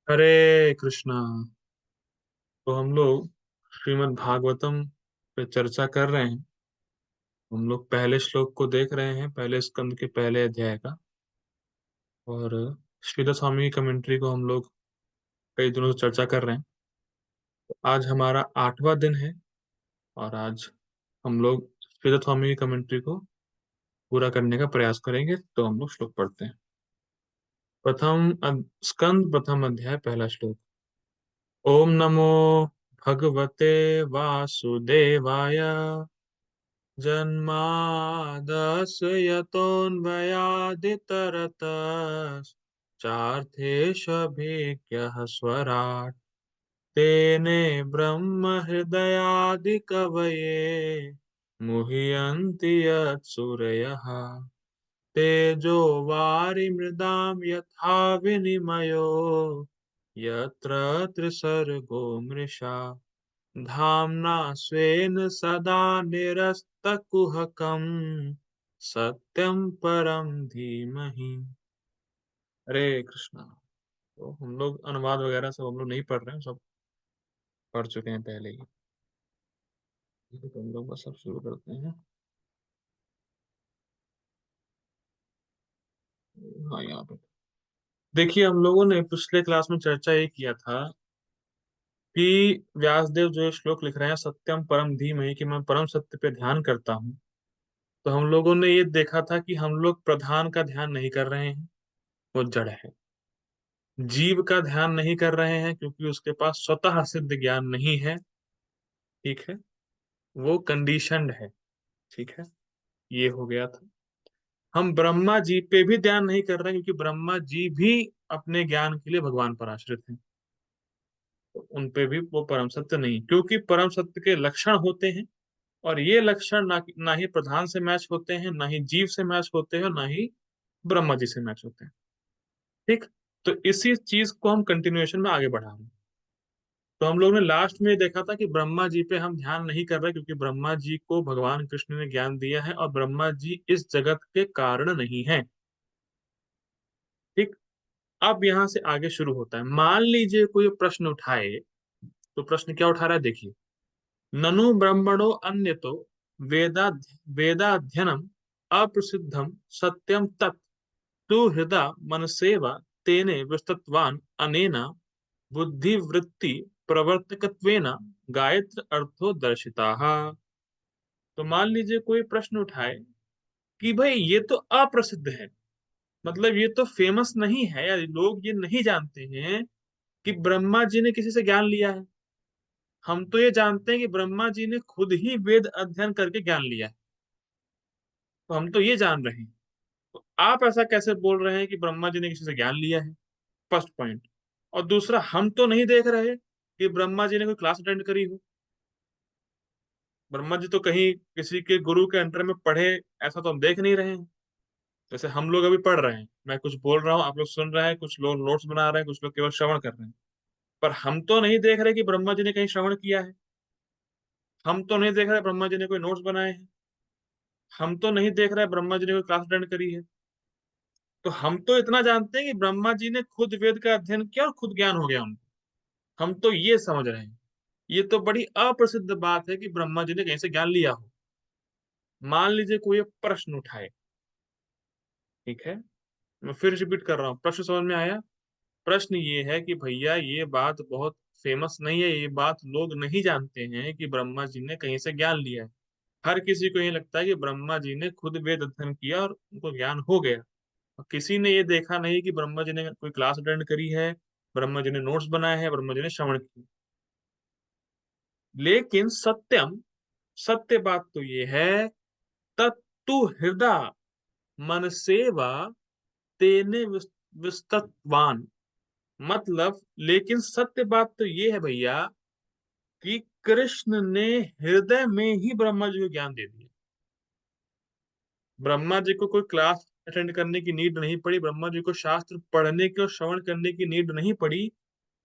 हरे कृष्णा। तो हम लोग श्रीमद् भागवतम पे चर्चा कर रहे हैं। हम लोग पहले श्लोक को देख रहे हैं, पहले स्कंद के पहले अध्याय का। और श्रीधर स्वामी की कमेंट्री को हम लोग कई दिनों से चर्चा कर रहे हैं। तो आज हमारा 8वां दिन है और आज हम लोग श्रीधर स्वामी की कमेंट्री को पूरा करने का प्रयास करेंगे। तो हम लोग श्लोक पढ़ते हैं। स्कंद प्रथम अध्याय पहला श्लोक। ओम नमो भगवते वासुदेवाय जन्मादस्य यतोऽन्वयादितरतश्चार्थेष्वभिज्ञः स्वराट् तेने ब्रह्महृदयादिकवये मुह्यन्ति यत्सूरयः तेजो वारिमृदां यथा विनिमयो यत्र त्रिसर्गो मृषा धाम्ना स्वेन सदा निरस्तकुहकम् सत्यम परम धीमहि। हरे कृष्णा। तो हम लोग अनुवाद वगैरह सब हम लोग नहीं पढ़ रहे हैं, सब पढ़ चुके हैं पहले ही। ठीक है, तो हम लोग बस सब शुरू करते हैं। हाँ, यहाँ पे देखिए, हम लोगों ने पिछले क्लास में चर्चा ये किया था कि व्यासदेव जो ये श्लोक लिख रहे हैं, सत्यम परम धीमहि, कि मैं परम सत्य पे ध्यान करता हूँ। तो हम लोगों ने ये देखा था कि हम लोग प्रधान का ध्यान नहीं कर रहे हैं, वो जड़ है। जीव का ध्यान नहीं कर रहे हैं क्योंकि उसके पास स्वतः सिद्ध ज्ञान नहीं है। ठीक है, वो कंडीशनड है। ठीक है, ये हो गया था। हम ब्रह्मा जी पे भी ध्यान नहीं कर रहे हैं क्योंकि ब्रह्मा जी भी अपने ज्ञान के लिए भगवान पर आश्रित हैं। तो उन पे भी वो परम सत्य नहीं, क्योंकि परम सत्य के लक्षण होते हैं और ये लक्षण ना ही प्रधान से मैच होते हैं, ना ही जीव से मैच होते हैं, ना ही ब्रह्मा जी से मैच होते हैं। ठीक। तो इसी चीज को हम कंटिन्यूएशन में आगे बढ़ा रहे हैं। तो हम लोग ने लास्ट में देखा था कि ब्रह्मा जी पे हम ध्यान नहीं कर रहे क्योंकि ब्रह्मा जी को भगवान कृष्ण ने ज्ञान दिया है और ब्रह्मा जी इस जगत के कारण नहीं है। ठीक। अब यहां से आगे शुरू होता है। मान लीजिए कोई प्रश्न उठाए, तो प्रश्न क्या उठा रहा है, देखिए। ननु ब्रह्मणो अन्य तो वेदा वेदाध्ययनम अप्रसिद्धम सत्यम तत् तु हृदा मनसेवा तेने विस्तवान अनेना बुद्धिवृत्ति प्रवर्तकत्वेन गायत्र अर्थो दर्शिताः। तो मान लीजिए कोई प्रश्न उठाए कि भाई ये तो अप्रसिद्ध है, मतलब ये तो फेमस नहीं है, या लोग ये नहीं जानते हैं कि ब्रह्मा जी ने किसी से ज्ञान लिया है। हम तो ये जानते हैं कि ब्रह्मा जी ने खुद ही वेद अध्ययन करके ज्ञान लिया है। तो हम तो ये जान रहे हैं। तो आप ऐसा कैसे बोल रहे हैं कि ब्रह्मा जी ने किसी से ज्ञान लिया है? First point. और दूसरा, हम तो नहीं देख रहे कि ब्रह्मा जी ने कोई क्लास अटेंड करी हो। ब्रह्मा जी तो कहीं किसी के गुरु के अंडर में पढ़े, ऐसा तो हम देख नहीं रहे हैं। जैसे हम लोग अभी पढ़ रहे हैं, मैं कुछ बोल रहा हूँ, आप लोग सुन रहे हैं, कुछ लोग नोट्स बना रहे हैं, कुछ लोग केवल श्रवण कर रहे हैं। पर हम तो नहीं देख रहे कि ब्रह्मा जी ने कहीं श्रवण किया है। हम तो नहीं देख रहे ब्रह्मा जी ने कोई नोट्स बनाए हैं। हम तो नहीं देख रहे ब्रह्मा जी ने कोई क्लास अटेंड करी है। तो हम तो इतना जानते हैं कि ब्रह्मा जी ने खुद वेद का अध्ययन किया और खुद ज्ञान हो गया उनको। हम तो ये समझ रहे हैं। ये तो बड़ी अप्रसिद्ध बात है कि ब्रह्मा जी ने कहीं से ज्ञान लिया हो। मान लीजिए कोई प्रश्न उठाए। ठीक है, मैं फिर रिपीट कर रहा हूँ, प्रश्न समझ में आया? प्रश्न ये है कि भैया ये बात बहुत फेमस नहीं है, ये बात लोग नहीं जानते हैं कि ब्रह्मा जी ने कहीं से ज्ञान लिया है। हर किसी को ये लगता है कि ब्रह्मा जी ने खुद वेद अध्ययन किया और उनको ज्ञान हो गया। और किसी ने ये देखा नहीं कि ब्रह्मा जी ने कोई क्लास अटेंड करी है, ब्रह्मा जी ने नोट्स बनाए हैं, ब्रह्मा जी ने श्रवण किया। लेकिन सत्यम, सत्य बात तो ये है, तत्तु हृदय मन सेवा तेने विस्तवान। मतलब, लेकिन सत्य बात तो ये है भैया कि कृष्ण ने हृदय में ही ब्रह्मा जी को ज्ञान दे दिया। ब्रह्मा जी को कोई क्लास अटेंड करने की नीड नहीं पड़ी, ब्रह्मा जी को शास्त्र पढ़ने की और श्रवण करने की नीड नहीं पड़ी।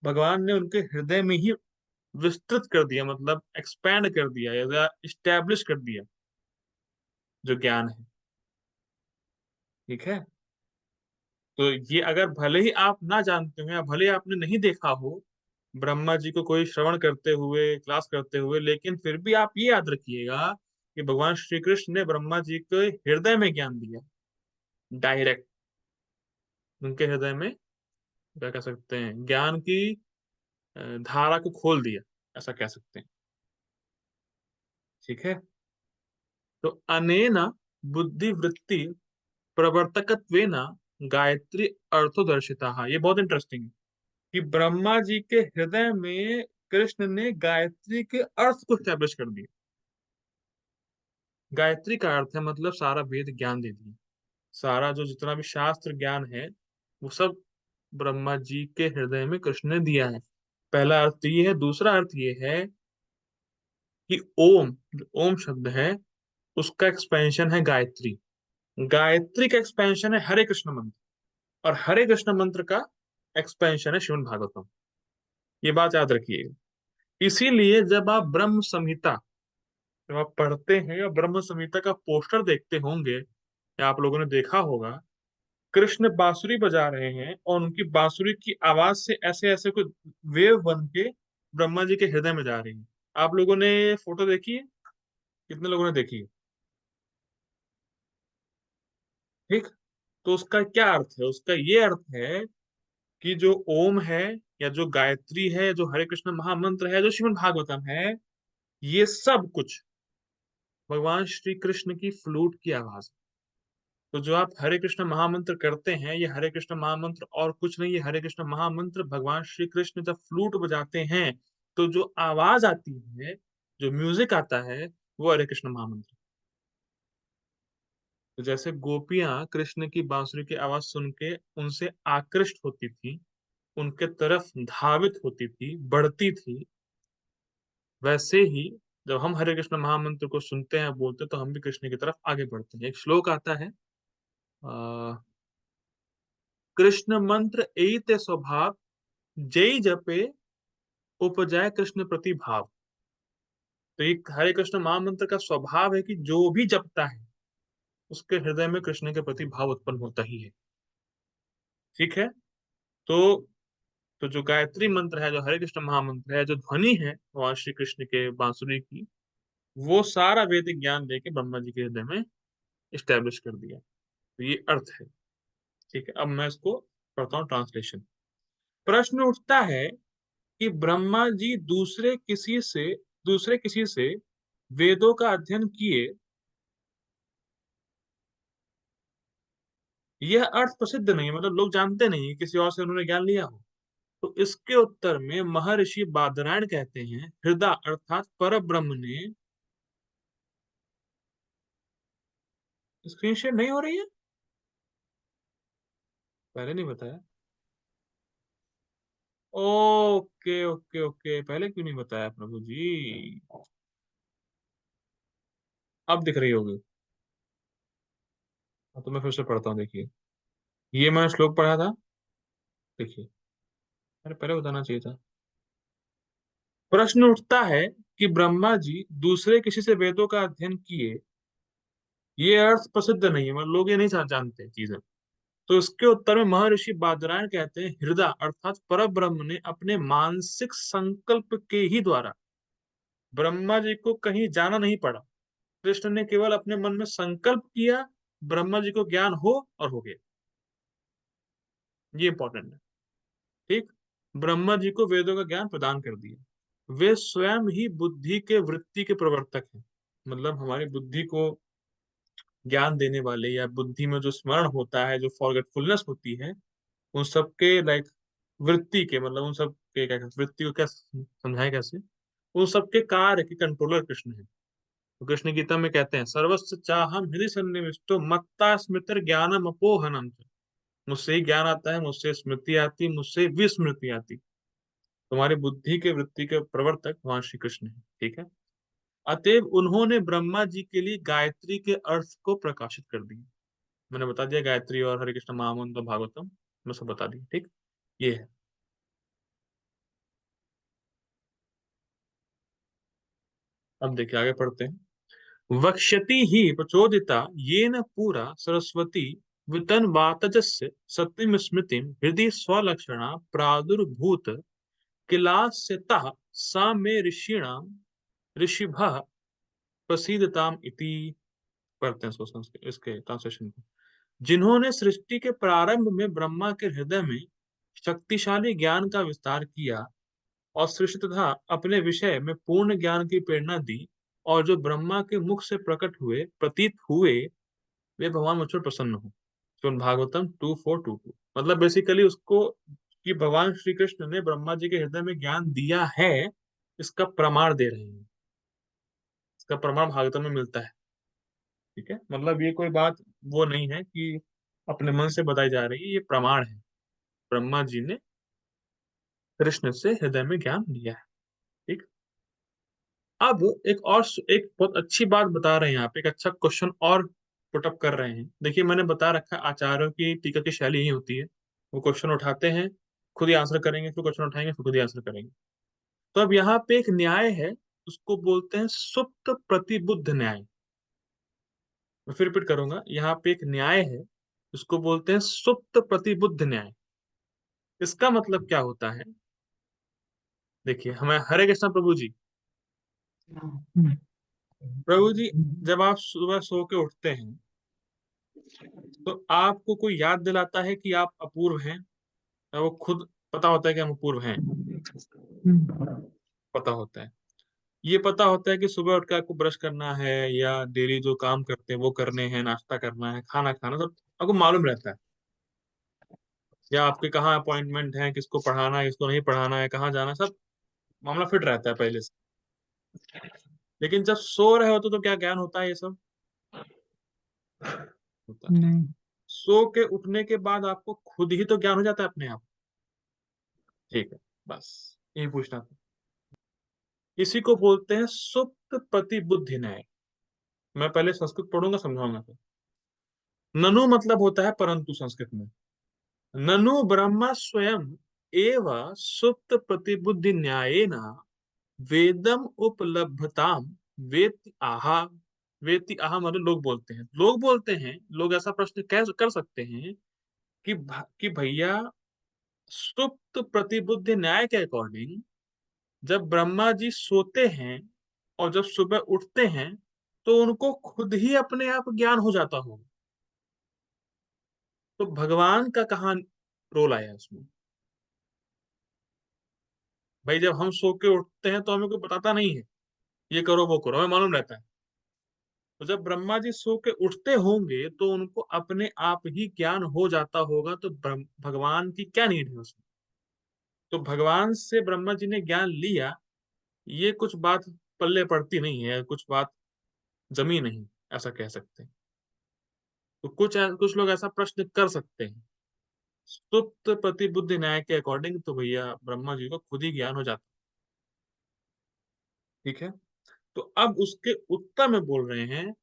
भगवान ने उनके हृदय में ही विस्तृत कर दिया, मतलब एक्सपैंड कर दिया या इस्टेब्लिश कर दिया जो ज्ञान है। ठीक है। तो ये अगर भले ही आप ना जानते हो या भले ही आपने नहीं देखा हो ब्रह्मा जी को कोई श्रवण करते हुए, क्लास करते हुए, लेकिन फिर भी आप ये याद रखिएगा कि भगवान श्री कृष्ण ने ब्रह्मा जी के हृदय में ज्ञान दिया, डायरेक्ट उनके हृदय में, क्या कह सकते हैं, ज्ञान की धारा को खोल दिया, ऐसा कह सकते हैं। ठीक है। तो अनेना बुद्धिवृत्ति प्रवर्तकत्वेन गायत्री अर्थोदर्शिता, ये बहुत इंटरेस्टिंग है कि ब्रह्मा जी के हृदय में कृष्ण ने गायत्री के अर्थ को स्टैब्लिश कर दिया। गायत्री का अर्थ है मतलब सारा वेद ज्ञान दे दिया, सारा जो जितना भी शास्त्र ज्ञान है वो सब ब्रह्मा जी के हृदय में कृष्ण ने दिया है। पहला अर्थ तो ये है। दूसरा अर्थ ये है कि ओम, जो ओम शब्द है उसका एक्सपेंशन है गायत्री। गायत्री का एक्सपेंशन है हरे कृष्ण मंत्र, और हरे कृष्ण मंत्र का एक्सपेंशन है श्रीमद् भागवतम। ये बात याद रखिएगा। इसीलिए जब आप ब्रह्म संहिता, जब आप पढ़ते हैं या ब्रह्म संहिता का पोस्टर देखते होंगे या आप लोगों ने देखा होगा, कृष्ण बांसुरी बजा रहे हैं और उनकी बांसुरी की आवाज से ऐसे ऐसे कोई वेव बन के ब्रह्मा जी के हृदय में जा रही है। आप लोगों ने फोटो देखी है? कितने लोगों ने देखी है? ठीक। तो उसका क्या अर्थ है? उसका ये अर्थ है कि जो ओम है या जो गायत्री है, जो हरे कृष्ण महामंत्र है, जो श्रीमद् भागवतम है, ये सब कुछ भगवान श्री कृष्ण की फ्लूट की आवाज है। तो जो आप हरे कृष्ण महामंत्र करते हैं, ये हरे कृष्ण महामंत्र और कुछ नहीं, ये हरे कृष्ण महामंत्र भगवान श्री कृष्ण जब फ्लूट बजाते हैं तो जो आवाज आती है, जो म्यूजिक आता है, वो हरे कृष्ण महामंत्र। तो जैसे गोपियां कृष्ण की बांसुरी की आवाज सुन के उनसे आकृष्ट होती थी, उनके तरफ धावित होती थी, बढ़ती थी, वैसे ही जब हम हरे कृष्ण महामंत्र को सुनते हैं, बोलते हैं, तो हम भी कृष्ण की तरफ आगे बढ़ते हैं। एक श्लोक आता है, कृष्ण मंत्र एते स्वभाव, जय जपे उपजाए कृष्ण प्रति भाव। तो ये हरे कृष्ण महामंत्र का स्वभाव है कि जो भी जपता है उसके हृदय में कृष्ण के प्रति भाव उत्पन्न होता ही है। ठीक है। तो जो गायत्री मंत्र है, जो हरे कृष्ण महामंत्र है, जो ध्वनि है भगवान श्री कृष्ण के बांसुरी की, वो सारा वैदिक ज्ञान लेके ब्रह्मा जी के हृदय में स्टैब्लिश कर दिया। तो ये अर्थ है। ठीक है। अब मैं इसको पढ़ता हूँ ट्रांसलेशन। प्रश्न उठता है कि ब्रह्मा जी दूसरे किसी से वेदों का अध्ययन किए, यह अर्थ प्रसिद्ध नहीं है, मतलब लोग जानते नहीं है, किसी और से उन्होंने ज्ञान लिया हो। तो इसके उत्तर में महर्षि बादरायण कहते हैं, हृदय अर्थात पर ब्रह्म ने, स्क्रीन शेयर नहीं हो रही है, पहले नहीं बताया। ओके ओके ओके, पहले क्यों नहीं बताया प्रभु जी? अब दिख रही होगी। हाँ, तो मैं फिर से पढ़ता हूँ, देखिए। ये मैंने श्लोक पढ़ा था, देखिए। अरे पहले बताना चाहिए था। प्रश्न उठता है कि ब्रह्मा जी दूसरे किसी से वेदों का अध्ययन किए, ये अर्थ प्रसिद्ध नहीं है, मतलब लोग ये नहीं जानते चीजें। तो इसके उत्तर में महर्षि बादरायण कहते हैं, हृदय अर्थात पर ब्रह्म ने अपने मानसिक संकल्प के ही द्वारा, ब्रह्मा जी को कहीं जाना नहीं पड़ा, कृष्ण ने केवल अपने मन में संकल्प किया, ब्रह्मा जी को ज्ञान हो और हो गया। ये इंपॉर्टेंट है। ठीक। ब्रह्मा जी को वेदों का ज्ञान प्रदान कर दिया। वे स्वयं ही बुद्धि के वृत्ति के प्रवर्तक हैं, मतलब हमारी बुद्धि को ज्ञान देने वाले, या बुद्धि में जो स्मरण होता है, जो फॉरगेटफुलनेस होती है, उन सबके लाइक वृत्ति के, मतलब उन सब के क्या वृत्ति को क्या समझाए कैसे, उन सबके कार्य के कंट्रोलर कृष्ण है। तो कृष्ण गीता में कहते हैं, सर्वस्व चाहम हृदय सन्निविष्टो मत्ता स्मृतिर ज्ञानम अपोहनम च। मुझसे ही ज्ञान आता है, मुझसे स्मृति आती, मुझसे विस्मृति आती। तुम्हारी बुद्धि के वृत्ति के प्रवर्तक भगवान श्री कृष्ण है। ठीक है। अतएव उन्होंने ब्रह्मा जी के लिए गायत्री के अर्थ को प्रकाशित कर दिया। मैंने बता दिया गायत्री और हरे कृष्ण महामंत्र भागवतम, मैं सब बता दिया। ठीक। ये है। अब देखिए आगे पढ़ते हैं। वक्ष्यति ही प्रचोदिता येन पुरा सरस्वती वितन वातजस्य सत्यम स्मृतिम हृदय स्वलक्षणा प्रादुर्भूत किलास्यतः सा मे ऋषीणाम ऋषिभः प्रसीदताम इति। पढ़ते हैं इसको, संस्कृत इसके ट्रांसलेशन को। जिन्होंने सृष्टि के प्रारंभ में ब्रह्मा के हृदय में शक्तिशाली ज्ञान का विस्तार किया और सृष्टि तथा अपने विषय में पूर्ण ज्ञान की प्रेरणा दी, और जो ब्रह्मा के मुख से प्रकट हुए प्रतीत हुए, वे भगवान मुझ पर प्रसन्न हो। श्रीमद् भागवतम 2422। मतलब बेसिकली उसको कि भगवान श्री कृष्ण ने ब्रह्मा जी के हृदय में ज्ञान दिया है, इसका प्रमाण दे रहे हैं। इसका प्रमाण भागवतम में मिलता है। ठीक है, मतलब ये कोई बात वो नहीं है कि अपने मन से बताई जा रही है, ये प्रमाण है। ब्रह्मा जी ने कृष्ण से हृदय में ज्ञान लिया है। ठीक। अब एक बहुत अच्छी बात बता रहे हैं यहाँ पे, एक अच्छा क्वेश्चन और पुटअप कर रहे हैं। देखिए, मैंने बता रखा है आचार्यों की टीका की शैली यही होती है। वो क्वेश्चन उठाते हैं, खुद ही आंसर करेंगे, फिर क्वेश्चन उठाएंगे, फिर खुद ही आंसर करेंगे। तो अब यहाँ पे एक न्याय है, उसको बोलते हैं सुप्त प्रतिबुद्ध न्याय। मैं फिर रिपीट करूंगा, यहाँ पे एक न्याय है, उसको बोलते हैं सुप्त प्रतिबुद्ध न्याय। इसका मतलब क्या होता है? देखिए, हमें हरे कृष्णा प्रभु जी। प्रभु जी, जब आप सुबह सो के उठते हैं तो आपको कोई याद दिलाता है कि आप अपूर्व हैं, या वो खुद पता होता है कि हम अपूर्व हैं? पता होता है। ये पता होता है कि सुबह उठ के आपको ब्रश करना है, या डेली जो काम करते हैं वो करने हैं, नाश्ता करना है, खाना खाना, सब आपको मालूम रहता है। या आपके कहाँ अपॉइंटमेंट है, किसको पढ़ाना है, किसको नहीं पढ़ाना है, कहाँ जाना, सब मामला फिट रहता है पहले से। लेकिन जब सो रहे होते तो क्या ज्ञान होता है? ये सब होता है। नहीं। सो के उठने के बाद आपको खुद ही तो ज्ञान हो जाता है अपने आप। ठीक है, बस यही पूछना था। इसी को बोलते हैं सुप्त प्रतिबुद्धि न्याय। मैं पहले संस्कृत पढ़ूंगा, समझाऊंगा फिर। ननु मतलब होता है परंतु संस्कृत में। ननु ब्रह्मा स्वयं एव सुप्त प्रतिबुद्धि न्यायेन वेदम उपलब्धताम वेति आहा। वेति आहा मतलब लोग ऐसा प्रश्न कह कर सकते हैं कि कि भैया, सुप्त प्रतिबुद्धि न्याय के अकॉर्डिंग जब ब्रह्मा जी सोते हैं और जब सुबह उठते हैं, तो उनको खुद ही अपने आप ज्ञान हो जाता होगा। तो भगवान का कहाँ रोल आया उसमें? भाई, जब हम सो के उठते हैं तो हमें कोई बताता नहीं है ये करो वो करो, हमें मालूम रहता है। तो जब ब्रह्मा जी सो के उठते होंगे तो उनको अपने आप ही ज्ञान हो जाता होगा, तो भगवान की क्या नीड है उसमें? तो भगवान से ब्रह्मा जी ने ज्ञान लिया, ये कुछ बात पल्ले पड़ती नहीं है, कुछ बात जमी नहीं, ऐसा कह सकते हैं। तो कुछ लोग ऐसा प्रश्न कर सकते हैं। सुप्त प्रतिबुद्धि न्याय के अकॉर्डिंग तो भैया ब्रह्मा जी को खुद ही ज्ञान हो जाता। ठीक है। तो अब उसके उत्तर में बोल रहे हैं,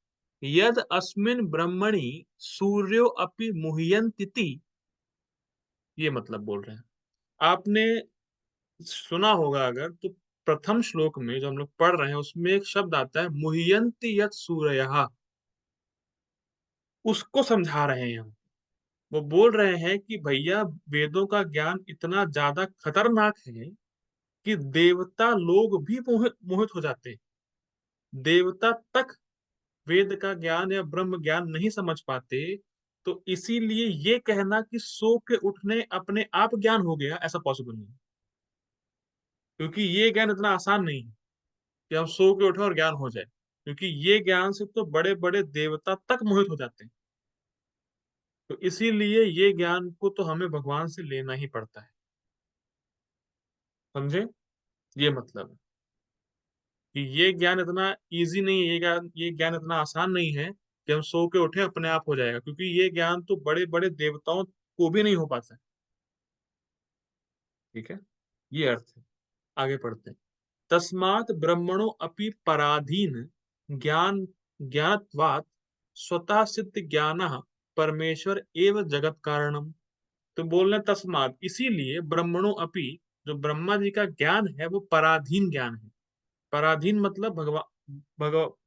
यद अस्मिन ब्रह्मणि सूर्यो अपि मुह्यन्ति। ये मतलब बोल रहे हैं, आपने सुना होगा अगर तो, प्रथम श्लोक में जो हम लोग पढ़ रहे हैं उसमें एक शब्द आता है मुह्यन्ति यत् सूर्यः। उसको समझा रहे हैं हम। वो बोल रहे हैं कि भैया, वेदों का ज्ञान इतना ज्यादा खतरनाक है कि देवता लोग भी मोहित मोहित हो जाते हैं। देवता तक वेद का ज्ञान या ब्रह्म ज्ञान नहीं समझ पाते। तो इसीलिए ये कहना कि सो के उठने अपने आप ज्ञान हो गया, ऐसा पॉसिबल नहीं। क्योंकि ये ज्ञान इतना आसान नहीं है कि हम सो के उठे और ज्ञान हो जाए, क्योंकि ये ज्ञान से तो बड़े बड़े देवता तक मोहित हो जाते हैं। तो इसीलिए ये ज्ञान को तो हमें भगवान से लेना ही पड़ता है। समझे? ये मतलब है कि ये ज्ञान इतना इजी नहीं है, ये ज्ञान इतना आसान नहीं है कि हम सो के उठे अपने आप हो जाएगा, क्योंकि ये ज्ञान तो बड़े बड़े देवताओं को भी नहीं हो पाता है। ठीक है, ये अर्थ है। आगे पढ़ते हैं। तस्मात् ब्रह्मणो अपि पराधीन ज्ञान ज्ञानत्वात् स्वतः सिद्ध ज्ञान परमेश्वर एव जगत कारणम। तो बोल रहे हैं, तस्मात् इसीलिए ब्रह्मणो अपि, जो ब्रह्मा जी का ज्ञान है वो पराधीन ज्ञान है। पराधीन मतलब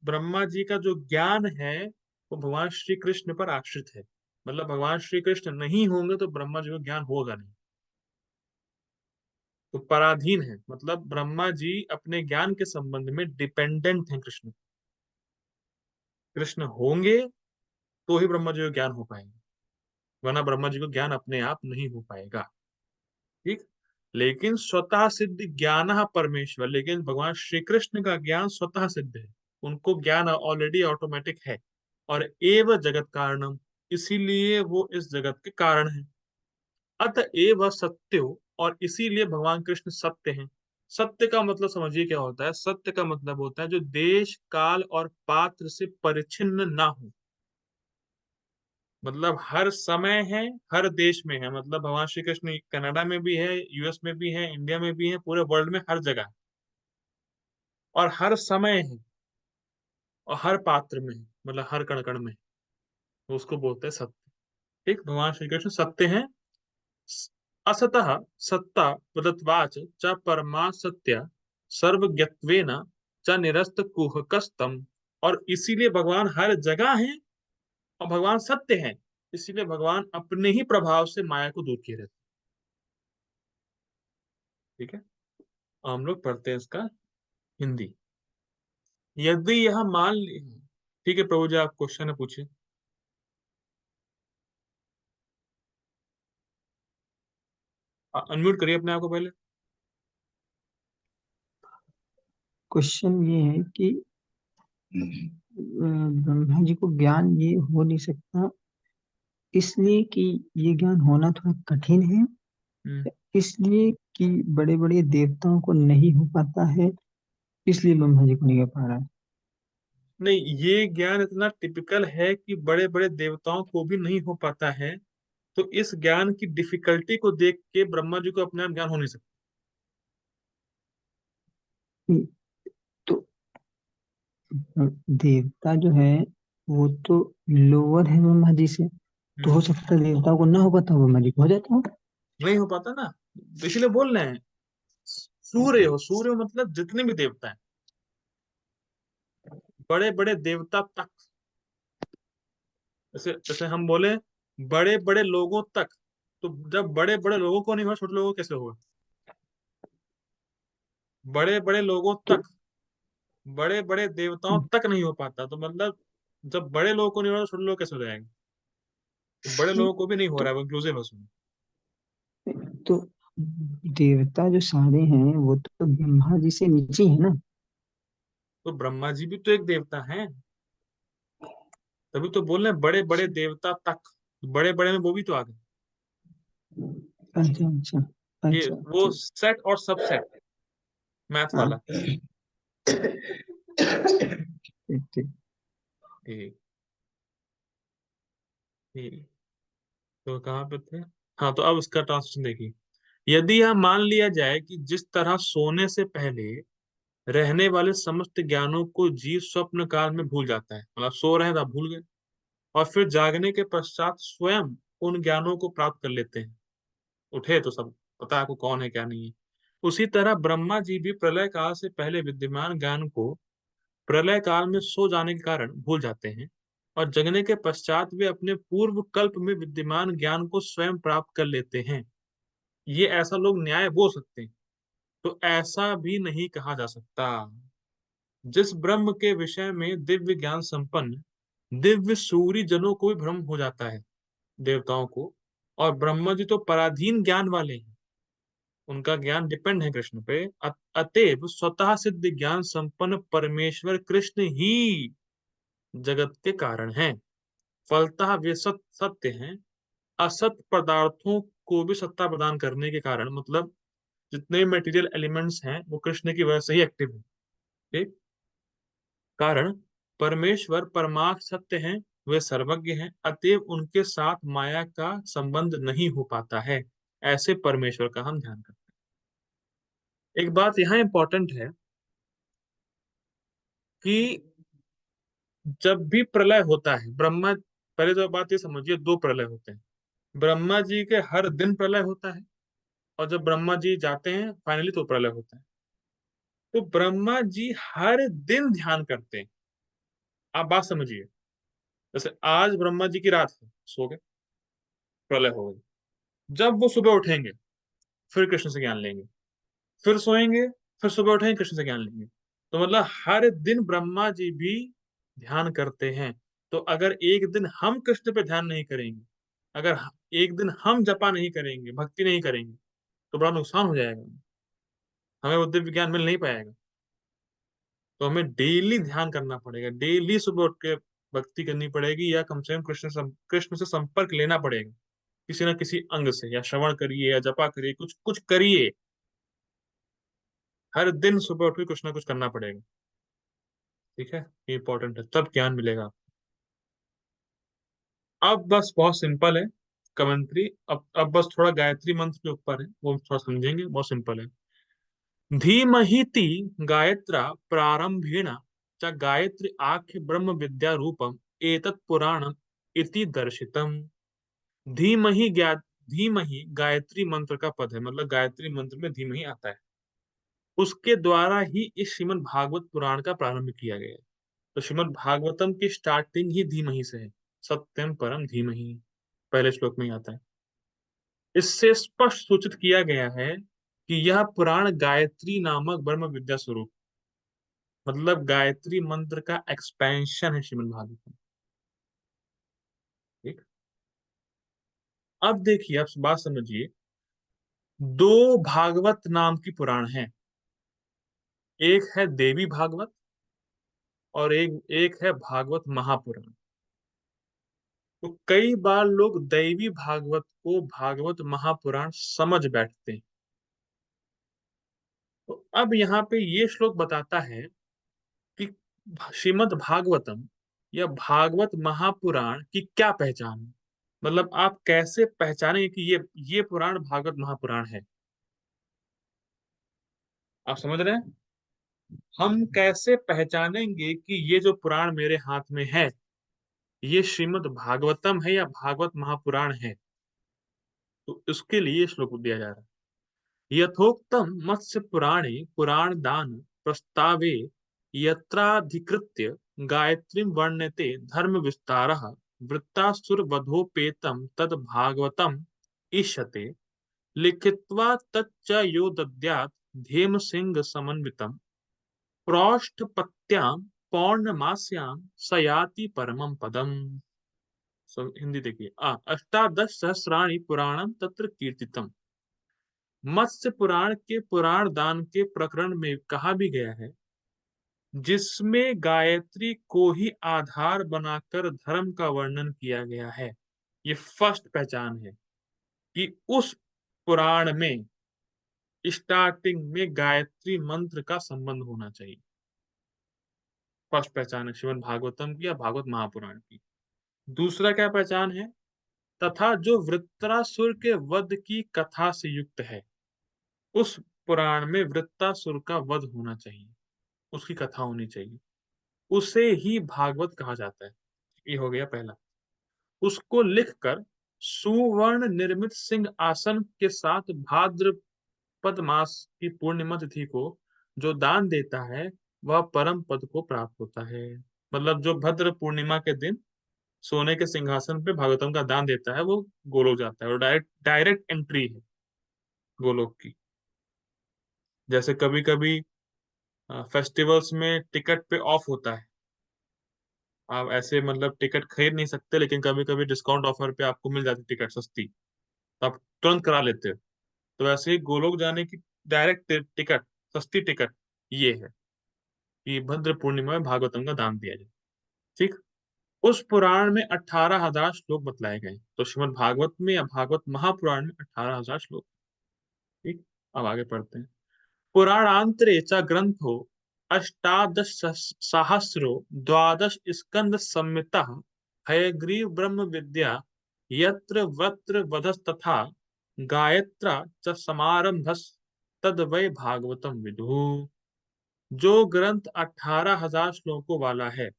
ब्रह्मा जी का जो ज्ञान है वो भगवान श्री कृष्ण पर आश्रित है। मतलब भगवान श्री कृष्ण नहीं होंगे तो ब्रह्मा जी को ज्ञान होगा नहीं। तो पराधीन है, मतलब ब्रह्मा जी अपने ज्ञान के संबंध में डिपेंडेंट हैं कृष्ण। कृष्ण होंगे तो ही ब्रह्मा जी को ज्ञान हो पाएगा, वरना ब्रह्मा जी को ज्ञान अपने आप नहीं हो पाएगा। ठीक। लेकिन स्वतः सिद्ध ज्ञान परमेश्वर, लेकिन भगवान श्री कृष्ण का ज्ञान स्वतः सिद्ध है, उनको ज्ञान ऑलरेडी ऑटोमेटिक है। और एव जगत कारणम, इसीलिए वो इस जगत के कारण है। अतएव सत्यो, और इसीलिए भगवान कृष्ण सत्य हैं। सत्य का मतलब समझिए क्या होता है। सत्य का मतलब होता है जो देश काल और पात्र से परिच्छिन्न ना हो, मतलब हर समय है, हर देश में है। मतलब भगवान श्री कृष्ण कनाडा में भी है, यूएस में भी है, इंडिया में भी है, पूरे वर्ल्ड में हर जगह है। और हर समय है, और हर पात्र में है, मतलब हर कण कण में है। तो उसको बोलते हैं सत्य। ठीक, भगवान श्री कृष्ण सत्य हैं। असतः सत्ता प्रदत्वाच च परमा सत्य सर्वज्ञत्वेन च निरस्त कुहकस्तम। और इसीलिए भगवान हर जगह हैं, और भगवान सत्य हैं। इसीलिए भगवान अपने ही प्रभाव से माया को दूर किए रहते हैं। ठीक है, हम लोग पढ़ते हैं इसका हिंदी। यदि यह मान ली, ठीक है प्रभु जी, आप क्वेश्चन है पूछिए। अनम्यूट करिए अपने आप को पहले। क्वेश्चन ये है कि ब्रह्मा जी को ज्ञान ये हो नहीं सकता, इसलिए कि ये ज्ञान होना थोड़ा कठिन है, हम्म। इसलिए कि बड़े बड़े देवताओं को नहीं हो पाता है, इसलिए ब्रह्मा जी को नहीं हो पा रहा है। नहीं, ये ज्ञान इतना टिपिकल है कि बड़े बड़े देवताओं को भी नहीं हो पाता है। तो इस ज्ञान की डिफिकल्टी को देख के ब्रह्मा जी को अपने आप ज्ञान हो नहीं सकता। तो देवता जो है वो तो लोअर है ब्रह्मा जी से, तो हम्म। हो सकता है देवताओं को ना हो पाता हो, ब्रह्मा जी को हो जाता हो। नहीं हो पाता ना, तो इसलिए बोल रहे हैं। सूर्य हो, सूर्य हो मतलब जितने भी देवता हैं, बड़े बड़े देवता तक। जैसे जैसे हम बोले बड़े बड़े लोगों तक, तो जब बड़े बड़े लोगों को नहीं हुआ, छोटे लोगों को कैसे होगा। बड़े बड़े लोगों तो तक, बड़े बड़े देवताओं तक नहीं हो पाता, तो मतलब जब बड़े लोगों को नहीं हो रहा तो छोटे लोग कैसे हो जाएंगे। तो बड़े लोगों को भी नहीं हो तो रहा है, वो इंक्लूसिव है उसमें। तो देवता जो सारे हैं वो तो ब्रह्मा जी से नीचे है ना। तो ब्रह्मा जी भी तो एक देवता हैं, तभी तो बोल रहे हैं बड़े बड़े देवता तक। बड़े बड़े में वो भी तो आ गए। अच्छा अच्छा ये अच्छा। वो ठीक। सेट और सबसेट, मैथ हाँ। वाला। ठीक ठीक। ठीक। ठीक। तो कहाँ पे थे। हाँ, तो अब इसका ट्रांसलेशन देखिए। यदि यह मान लिया जाए कि जिस तरह सोने से पहले रहने वाले समस्त ज्ञानों को जीव स्वप्न काल में भूल जाता है, मतलब सो रहे हैं तो आप भूल गए, और फिर जागने के पश्चात स्वयं उन ज्ञानों को प्राप्त कर लेते हैं। उठे तो सब पता है आपको कौन है क्या नहीं है। उसी तरह ब्रह्मा जी भी प्रलय काल से पहले विद्यमान ज्ञान को प्रलय काल में सो जाने के कारण भूल जाते हैं, और जगने के पश्चात वे अपने पूर्व कल्प में विद्यमान ज्ञान को स्वयं प्राप्त कर लेते हैं। ये ऐसा लोग न्याय बोल सकते हैं, तो ऐसा भी नहीं कहा जा सकता। जिस ब्रह्म के विषय में दिव्य ज्ञान संपन्न दिव्य सूरी जनों को भी भ्रम हो जाता है, देवताओं को, और ब्रह्मा जी तो पराधीन ज्ञान वाले हैं, उनका ज्ञान डिपेंड है कृष्ण पे। अतएव स्वतः सिद्ध ज्ञान संपन्न परमेश्वर कृष्ण ही जगत के कारण हैं। फलतः वे सत्य हैं। असत पदार्थों को भी सत्ता प्रदान करने के कारण, मतलब जितने मटेरियल एलिमेंट्स हैं वो कृष्ण की वजह से ही एक्टिव है। ठीक। कारण परमेश्वर परमार्थ सत्य हैं, वे सर्वज्ञ हैं, अतएव उनके साथ माया का संबंध नहीं हो पाता है। ऐसे परमेश्वर का हम ध्यान करते हैं। एक बात यहाँ इंपॉर्टेंट है कि जब भी प्रलय होता है ब्रह्मा, पहले तो बात ये समझिए, दो प्रलय होते हैं। ब्रह्मा जी के हर दिन प्रलय होता है, और जब ब्रह्मा जी जाते हैं फाइनली तो प्रलय होता है। तो ब्रह्मा जी हर दिन ध्यान करते हैं। आप बात समझिए, जैसे आज ब्रह्मा जी की रात है, सो गए, प्रलय हो गई। जब वो सुबह उठेंगे फिर कृष्ण से ज्ञान लेंगे, फिर सोएंगे, फिर सुबह उठेंगे कृष्ण से ज्ञान लेंगे। तो मतलब हर दिन ब्रह्मा जी भी ध्यान करते हैं। तो अगर एक दिन हम कृष्ण पे ध्यान नहीं करेंगे, अगर एक दिन हम जपा नहीं करेंगे, भक्ति नहीं करेंगे, तो बड़ा नुकसान हो जाएगा, हमें वो दिव्य ज्ञान मिल नहीं पाएगा। तो हमें डेली ध्यान करना पड़ेगा, डेली सुबह उठ के भक्ति करनी पड़ेगी, या कम से कम कृष्ण से संपर्क लेना पड़ेगा किसी ना किसी अंग से, या श्रवण करिए या जपा करिए, कुछ कुछ करिए। हर दिन सुबह उठ के कुछ ना कुछ करना पड़ेगा। ठीक है, ये इंपॉर्टेंट है, तब ज्ञान मिलेगा। अब बस बहुत सिंपल है कमेंट्री। अब बस थोड़ा गायत्री मंत्र के ऊपर है, वो थोड़ा समझेंगे, बहुत सिंपल है। धीमहि गायत्रा प्रारंभेण च गायत्री आख्य ब्रह्म विद्या रूपम एतत् पुराणम इति दर्शितम। धीमहि ज्ञा धीमहि गायत्री मंत्र का पद है, मतलब गायत्री मंत्र में धीमहि आता है। उसके द्वारा ही इस श्रीमद् भागवत पुराण का प्रारंभ किया गया है। तो श्रीमद् भागवतम की स्टार्टिंग ही धीमहि से है। सत्यम परम धीमहि पहले श्लोक में ही आता है। इससे स्पष्ट सूचित किया गया है कि यह पुराण गायत्री नामक ब्रह्म विद्या स्वरूप, मतलब गायत्री मंत्र का एक्सपेंशन है श्रीमद् भागवतम। ठीक। अब देखिए, आप बात समझिए। दो भागवत नाम की पुराण है, एक है देवी भागवत और एक एक है भागवत महापुराण। तो कई बार लोग दैवी भागवत को भागवत महापुराण समझ बैठते हैं। तो अब यहाँ पे ये श्लोक बताता है कि श्रीमद् भागवतम या भागवत महापुराण की क्या पहचान है। मतलब आप कैसे पहचानेंगे कि ये पुराण भागवत महापुराण है। आप समझ रहे हैं? हम कैसे पहचानेंगे कि ये जो पुराण मेरे हाथ में है, ये श्रीमद् भागवतम है या भागवत महापुराण है। तो इसके लिए श्लोक दिया जा रहा है। यथोक्तम मत्स्य पुराणे पुराण दान प्रस्तावे यत्राधिकृत्य गायत्री वर्ण्यते धर्म विस्तारः वृत्तासुर वधोपेतम तद भागवतम इष्यते लिखित्वा तच्च यो दद्यात् धेम सिंह समन्वितम प्रोष्ठपत्यां पौर्णमास्यां सयाति परमं पदम। हिंदी देखिए। अष्टादश सहस्राणि पुराणम तत्र कीर्तितम। मत्स्य पुराण के पुराण दान के प्रकरण में कहा भी गया है, जिसमें गायत्री को ही आधार बनाकर धर्म का वर्णन किया गया है। ये फर्स्ट पहचान है कि उस पुराण में स्टार्टिंग में गायत्री मंत्र का संबंध होना चाहिए। फर्स्ट पहचान है श्रीमद् भागवतम की या भागवत महापुराण की। दूसरा क्या पहचान है? तथा जो वृत्रासुर के वध की कथा से युक्त है, उस पुराण में वृत्तासुर का वध होना चाहिए, उसकी कथा होनी चाहिए, उसे ही भागवत कहा जाता है। ये हो गया पहला। उसको लिखकर सुवर्ण निर्मित सिंह आसन के साथ भाद्रपद मास की पूर्णिमा तिथि को जो दान देता है, वह परम पद को प्राप्त होता है। मतलब जो भद्र पूर्णिमा के दिन सोने के सिंहासन पे भागवतम का दान देता है, वो गोलोक जाता है, और डायरेक्ट डायरेक्ट एंट्री है गोलोक की। जैसे कभी कभी फेस्टिवल्स में टिकट पे ऑफ होता है, आप ऐसे मतलब टिकट खरीद नहीं सकते, लेकिन कभी कभी डिस्काउंट ऑफर पे आपको मिल जाती टिकट सस्ती, तो आप तुरंत करा लेते हो। तो ऐसे ही गोलोक जाने की डायरेक्ट टिकट, सस्ती टिकट ये है कि भद्र पूर्णिमा में भागवतम का दान दिया जाए। ठीक। उस पुराण में 18,000 श्लोक बतलाए गए। तो श्रीमद् भागवत में या भागवत महापुराण में 18,000 श्लोक। ठीक। अब आगे पढ़ते हैं। पुराणांतरे च ग्रंथो अष्टादश सहस्रो द्वादश स्कंद संहितः हयग्रीव ब्रह्म विद्या यत्र वत्र वधस्तथा गायत्रा च समारंभस् तद वै भागवतम विदुः। जो ग्रंथ 18,000 श्लोकों वाला है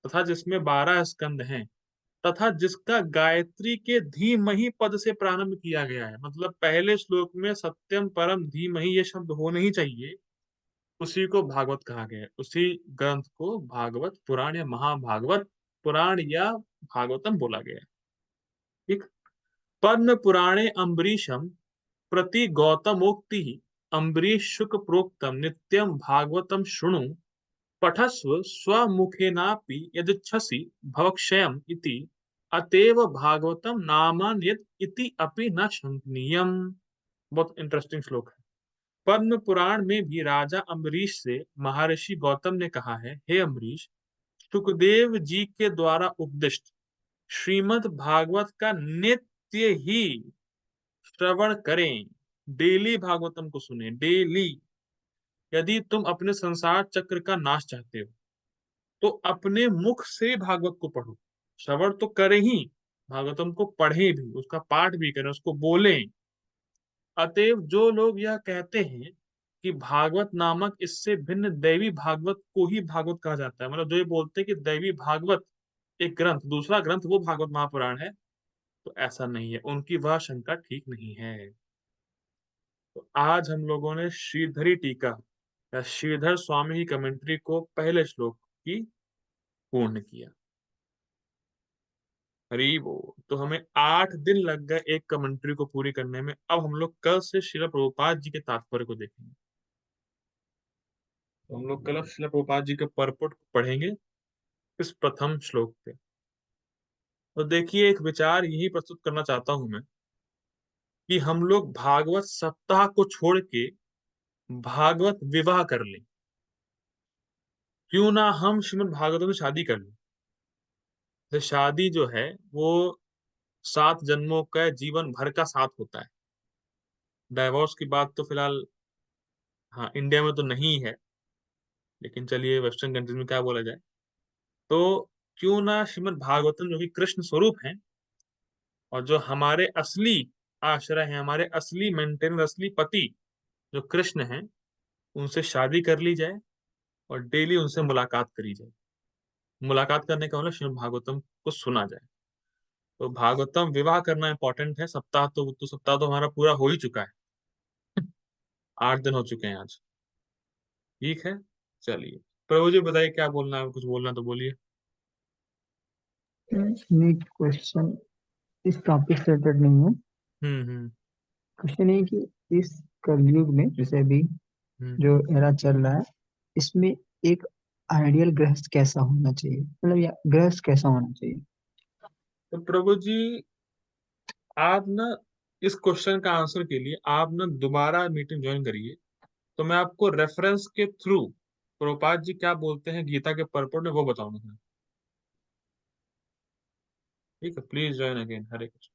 तथा जिसमें 12 स्कंद हैं, तथा जिसका गायत्री के धीमहि पद से प्रारंभ किया गया है, मतलब पहले श्लोक में सत्यम परम धीमहि ये शब्द होने ही चाहिए, उसी को भागवत कहा गया है। उसी ग्रंथ को भागवत पुराण या महाभागवत पुराण या भागवतम बोला गया है। ठीक। पद्म पुराणे अम्बरीशम प्रति गौतमोक्ति, अम्बरीश शुक प्रोक्तम नित्यम भागवतम शृणु, पठस्व स्वमुखेनापि यदिच्छसि भवक्षयम् इति, अतएव भागवतम नामान्यत् इति अपि न शंकनीयम। बहुत इंटरेस्टिंग श्लोक है। पद्म पुराण में भी राजा अम्बरीश से महर्षि गौतम ने कहा है, हे अम्बरीश, सुखदेव जी के द्वारा उपदिष्ट श्रीमद् भागवत का नित्य ही श्रवण करें। डेली भागवतम को सुने, डेली। यदि तुम अपने संसार चक्र का नाश चाहते हो तो अपने मुख से भागवत को पढ़ो। श्रवण तो करें ही, भागवतम को पढ़ें भी, उसका पाठ भी करें, उसको बोलें। अतएव जो लोग यह कहते हैं कि भागवत नामक इससे भिन्न दैवी भागवत को ही भागवत कहा जाता है, मतलब जो ये बोलते हैं कि दैवी भागवत एक ग्रंथ, दूसरा ग्रंथ वो भागवत महापुराण है, तो ऐसा नहीं है, उनकी वह शंका ठीक नहीं है। तो आज हम लोगों ने श्रीधरी टीका या श्रीधर स्वामी की कमेंट्री को पहले श्लोक की पूर्ण किया। हरी वो, तो हमें 8 दिन लग गए एक कमेंट्री को पूरी करने में। अब हम लोग कल से श्रील प्रभुपाद जी के तात्पर्य को देखेंगे। तो हम लोग कल श्रील प्रभुपाद जी के परपट को पढ़ेंगे इस प्रथम श्लोक पे। तो देखिए, एक विचार यही प्रस्तुत करना चाहता हूं मैं कि हम लोग भागवत सप्ताह को छोड़ के भागवत विवाह कर लें। क्यों ना हम श्रीमद् भागवतम में शादी कर लें। तो शादी जो है वो 7 जन्मों का जीवन भर का साथ होता है। डाइवोर्स की बात तो फिलहाल, हाँ, इंडिया में तो नहीं है, लेकिन चलिए वेस्टर्न कंट्रीज में क्या बोला जाए। तो क्यों ना श्रीमद् भागवतम जो कि कृष्ण स्वरूप है और जो हमारे असली आश्रय हैं, हमारे असली मेंटेनर, असली पति जो कृष्ण हैं, उनसे शादी कर ली जाए और डेली उनसे मुलाकात करी जाए। मुलाकात करने का मतलब श्रीमद् भागवतम को सुना जाए। तो भागवतम विवाह करना इंपॉर्टेंट है। सप्ताह तो हमारा पूरा हो ही चुका है। 8 दिन हो चुके हैं आज। ठीक है, चलिए प्रभु जी बताइए, क्या बोलना है, कुछ बोलना तो बोलिए। नीट क्वेश्चन इस टॉपिक से रिलेटेड नहीं है। हम्म। क्वेश्चन ये कि इस कलयुग में जैसे अभी हम्म। जो एरा चल रहा है, इसमें एक आइडियल गृहस्थ कैसा होना चाहिए, मतलब या गृहस्थ कैसा होना चाहिए। तो प्रभु जी, आप ना इस क्वेश्चन का आंसर के लिए आप ना दोबारा मीटिंग ज्वाइन करिए, तो मैं आपको रेफरेंस के थ्रू प्रभुपाद जी क्या बोलते हैं गीता के पर्पट में वो बताऊंगा। ठीक है, please join again. Hare Krishna.